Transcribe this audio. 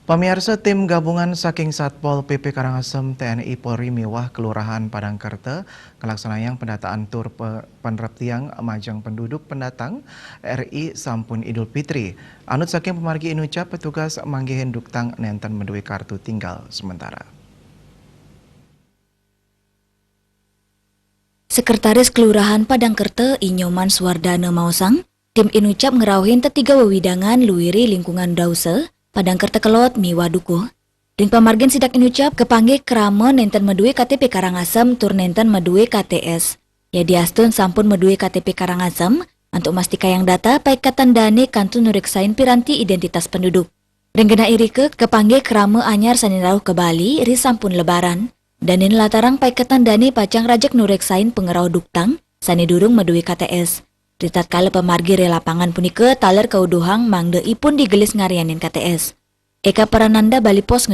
Pemirsa, tim gabungan saking Satpol PP Karangasem TNI Polri Miwah Kelurahan Padangkerte kelaksanaan pendataan tur penertiang majang penduduk pendatang RI sampun Idul Fitri. Anut saking pemargi inucap petugas manggihin duktang nenten menduwe kartu tinggal sementara. Sekretaris Kelurahan Padangkerte Inyoman Swardana Mausang, tim inucap ngerauhin tetiga wewidangan luwiri lingkungan Dause, Padangkerte Kelot Miwah Dukuh. Ring pamargin sidak inucap kepanggih kerama nenten medue KTP Karangasem tur nenten medue KTS. Ya diastun sampun medue KTP Karangasem, untuk mastika yang data paik katandane kantun nureksain piranti identitas penduduk. Ring gena irike kepanggih kerama anyar saninrauh ke Bali ri sampun lebaran. Danin latarang paik katandane pacang rajak nureksain pengerau duktang, sani durung medue KTS. Ritat kala pemargi relapangan punike taler kauduhang mangde ipun digelis ngarianin KTS. Eka Parananda Bali Pos